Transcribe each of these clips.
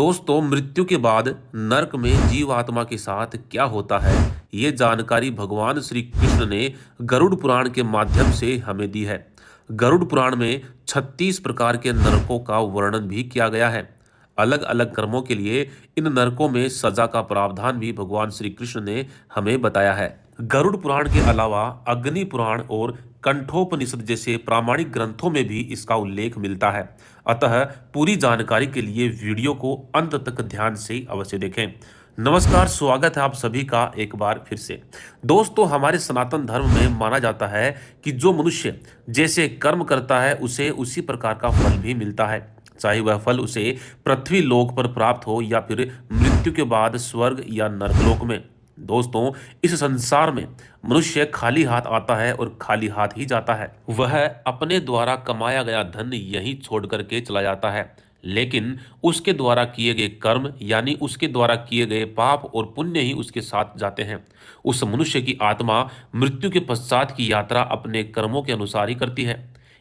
दोस्तों, मृत्यु के बाद नरक में जीवात्मा के साथ क्या होता है, ये जानकारी भगवान श्री कृष्ण ने गरुड़ पुराण के माध्यम से हमें दी है। गरुड़ पुराण में 36 प्रकार के नरकों का वर्णन भी किया गया है। अलग अलग कर्मों के लिए इन नरकों में सजा का प्रावधान भी भगवान श्री कृष्ण ने हमें बताया है। गरुड़ पुराण के अलावा अग्नि पुराण और कंठोपनिषद जैसे प्रामाणिक ग्रंथों में भी इसका उल्लेख मिलता है। अतः पूरी जानकारी के लिए वीडियो को अंत तक ध्यान से अवश्य देखें। नमस्कार, स्वागत है आप सभी का एक बार फिर से। दोस्तों, हमारे सनातन धर्म में माना जाता है कि जो मनुष्य जैसे कर्म करता है उसे उसी प्रकार का फल भी मिलता है, चाहे वह फल उसे पृथ्वी लोक पर प्राप्त हो या फिर मृत्यु के बाद स्वर्ग या नरकलोक में। दोस्तों, इस संसार में मनुष्य खाली हाथ आता है और खाली हाथ ही जाता है। वह अपने द्वारा कमाया गया धन यहीं छोड़ करके चला जाता है, लेकिन उसके द्वारा किए गए कर्म यानी उसके द्वारा किए गए पाप और पुण्य ही उसके साथ जाते हैं। उस मनुष्य की आत्मा मृत्यु के पश्चात की यात्रा अपने कर्मों के अनुसार ही करती है।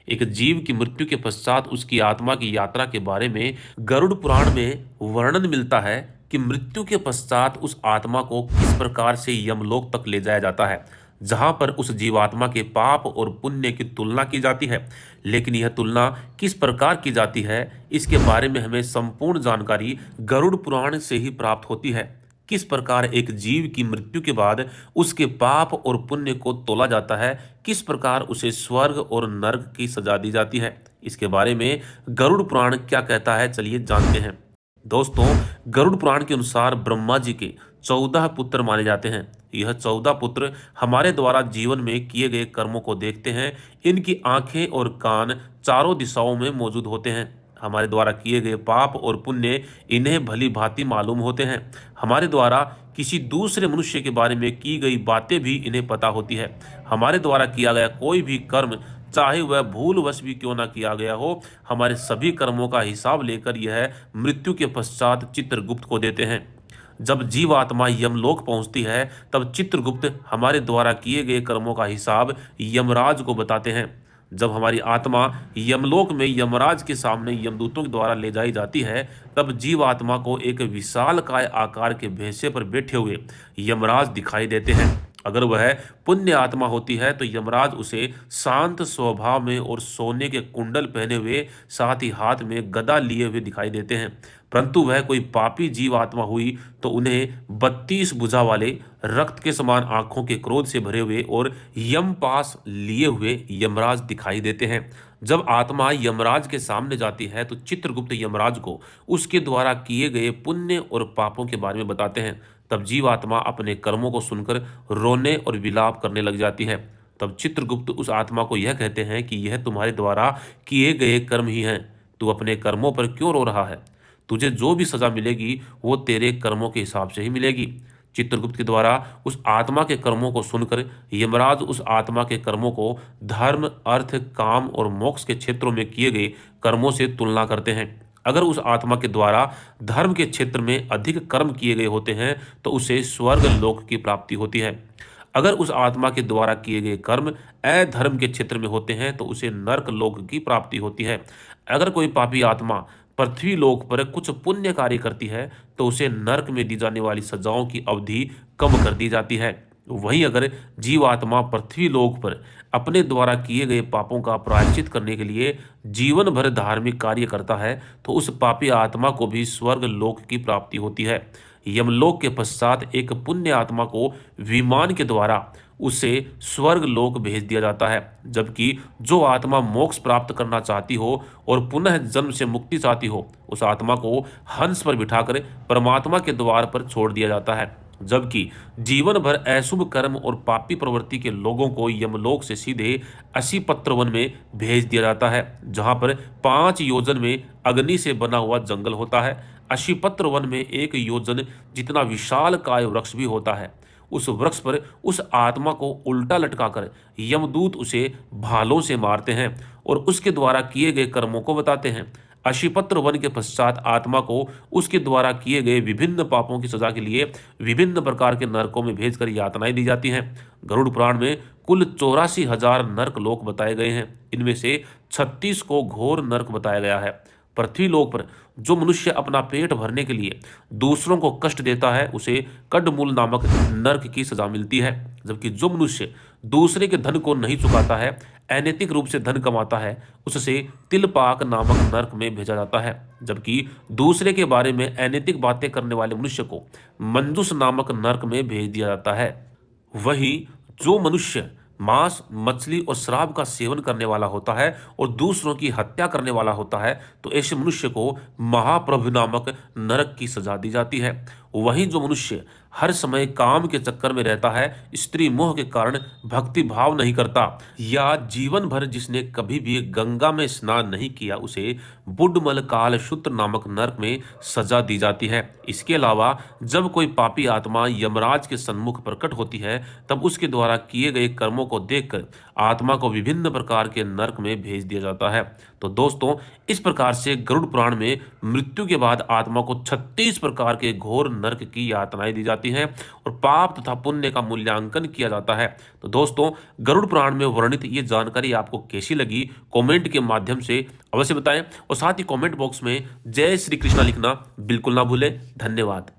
एक जीव की मृत्यु के पश्चात उसकी आत्मा की यात्रा के बारे में गरुड़ पुराण में वर्णन मिलता है कि मृत्यु के पश्चात उस आत्मा को किस प्रकार से यमलोक तक ले जाया जाता है, जहां पर उस जीवात्मा के पाप और पुण्य की तुलना की जाती है। लेकिन यह तुलना किस प्रकार की जाती है, इसके बारे में हमें संपूर्ण जानकारी गरुड़ पुराण से ही प्राप्त होती है। किस प्रकार एक जीव की मृत्यु के बाद उसके पाप और पुण्य को तोला जाता है, किस प्रकार उसे स्वर्ग और नर्क की सजा दी जाती है, इसके बारे में गरुड़ पुराण क्या कहता है, चलिए जानते हैं। दोस्तों, गरुड़ पुराण के अनुसार ब्रह्मा जी के 14 पुत्र माने जाते हैं। यह 14 पुत्र हमारे द्वारा जीवन में किए गए कर्मों को देखते हैं। इनकी आंखें और कान चारों दिशाओं में मौजूद होते हैं। हमारे द्वारा किए गए पाप और पुण्य इन्हें भली भांति मालूम होते हैं। हमारे द्वारा किसी दूसरे मनुष्य के बारे में की गई बातें भी इन्हें पता होती है। हमारे द्वारा किया गया कोई भी कर्म, चाहे वह भूलवश भी क्यों ना किया गया हो, हमारे सभी कर्मों का हिसाब लेकर यह मृत्यु के पश्चात चित्रगुप्त को देते हैं। जब जीवात्मा यमलोक पहुंचती है, तब चित्रगुप्त हमारे द्वारा किए गए कर्मों का हिसाब यमराज को बताते हैं। जब हमारी आत्मा यमलोक में यमराज के सामने यमदूतों के द्वारा ले जाई जाती है, तब जीवात्मा को एक विशालकाय आकार के भैंसे पर बैठे हुए यमराज दिखाई देते हैं। अगर वह पुण्य आत्मा होती है तो यमराज उसे शांत स्वभाव में और सोने के कुंडल पहने हुए, साथ ही हाथ में गदा लिए हुए दिखाई देते हैं। परंतु वह कोई पापी जीव आत्मा हुई तो उन्हें 32 भुजा वाले, रक्त के समान आंखों के क्रोध से भरे हुए और यम पास लिए हुए यमराज दिखाई देते हैं। जब आत्मा यमराज के सामने जाती है तो चित्रगुप्त यमराज को उसके द्वारा किए गए पुण्य और पापों के बारे में बताते हैं। तब जीवात्मा अपने कर्मों को सुनकर रोने और विलाप करने लग जाती है। तब चित्रगुप्त उस आत्मा को यह कहते हैं कि यह तुम्हारे द्वारा किए गए कर्म ही हैं। तू अपने कर्मों पर क्यों रो रहा है? तुझे जो भी सजा मिलेगी वो तेरे कर्मों के हिसाब से ही मिलेगी। चित्रगुप्त के द्वारा उस आत्मा के कर्मों को सुनकर यमराज उस आत्मा के कर्मों को धर्म, अर्थ, काम और मोक्ष के क्षेत्रों में किए गए कर्मों से तुलना करते हैं। अगर उस आत्मा के द्वारा धर्म के क्षेत्र में अधिक कर्म किए गए होते हैं तो उसे स्वर्ग लोक की प्राप्ति होती है। अगर उस आत्मा के द्वारा किए गए कर्म अधर्म के क्षेत्र में होते हैं तो उसे नरक लोक की प्राप्ति होती है। अगर कोई पापी आत्मा पृथ्वी लोक पर कुछ पुण्य कार्य करती है तो उसे नरक में दी जाने वाली सजाओं की अवधि कम कर दी जाती है। वहीं अगर जीवात्मा पृथ्वी लोक पर अपने द्वारा किए गए पापों का प्रायश्चित करने के लिए जीवन भर धार्मिक कार्य करता है तो उस पापी आत्मा को भी स्वर्ग लोक की प्राप्ति होती है। यमलोक के पश्चात एक पुण्य आत्मा को विमान के द्वारा उसे स्वर्ग लोक भेज दिया जाता है, जबकि जो आत्मा मोक्ष प्राप्त करना चाहती हो और पुनः जन्म से मुक्ति चाहती हो, उस आत्मा को हंस पर बिठाकर परमात्मा के द्वार पर छोड़ दिया जाता है। जबकि जीवन भर अशुभ कर्म और पापी प्रवृत्ति के लोगों को यमलोक से सीधे असीपत्र वन में भेज दिया जाता है, जहां पर 5 योजन में अग्नि से बना हुआ जंगल होता है। अशीपत्र वन में 1 योजन जितना विशाल काय वृक्ष भी होता है। उस वृक्ष पर उस आत्मा को उल्टा लटकाकर यमदूत उसे भालों से मारते हैं और उसके द्वारा किए गए कर्मों को बताते हैं। अशीपत्र वन के पश्चात आत्मा को उसके द्वारा किए गए विभिन्न पापों की सजा के लिए विभिन्न प्रकार के नरकों में भेजकर यातनाएं दी जाती हैं। गरुड़ पुराण में कुल 84,000 नरक लोक बताए गए हैं। इनमें से 36 को घोर नरक बताया गया है। पृथ्वी लोक पर जो मनुष्य अपना पेट भरने के लिए दूसरों को कष्ट देता है उसे कडमूल नामक नरक की सजा मिलती है, जबकि जो मनुष्य दूसरे के धन को नहीं चुकाता है, अनैतिक रूप से धन कमाता है, उससे तिलपाक नामक नरक में भेजा जाता है। जबकि दूसरे के बारे में अनैतिक बातें करने वाले मनुष्य को मंजुस नामक नरक में भेज दिया जाता है। वहीं जो मनुष्य मांस, मछली और शराब का सेवन करने वाला होता है और दूसरों की हत्या करने वाला होता है, तो ऐसे मनुष्य को महाप्रभु नामक नरक की सजा दी जाती है। वहीं जो मनुष्य हर समय काम के चक्कर में रहता है, स्त्री मोह के कारण भक्ति भाव नहीं करता, या जीवन भर जिसने कभी भी गंगा में स्नान नहीं किया, उसे बुडमल काल शूत्र नामक नरक में सजा दी जाती है। इसके अलावा जब कोई पापी आत्मा यमराज के सन्मुख प्रकट होती है, तब उसके द्वारा किए गए कर्मों को देखकर आत्मा को विभिन्न प्रकार के नरक में भेज दिया जाता है। तो दोस्तों, इस प्रकार से गरुड़ पुराण में मृत्यु के बाद आत्मा को 36 प्रकार के घोर नरक की यातनाएं दी जाती हैं और पाप तथा पुण्य का मूल्यांकन किया जाता है। तो दोस्तों, गरुड़ पुराण में वर्णित ये जानकारी आपको कैसी लगी, कमेंट के माध्यम से अवश्य बताएं और साथ ही कमेंट बॉक्स में जय श्री कृष्णा लिखना बिल्कुल ना भूलें। धन्यवाद।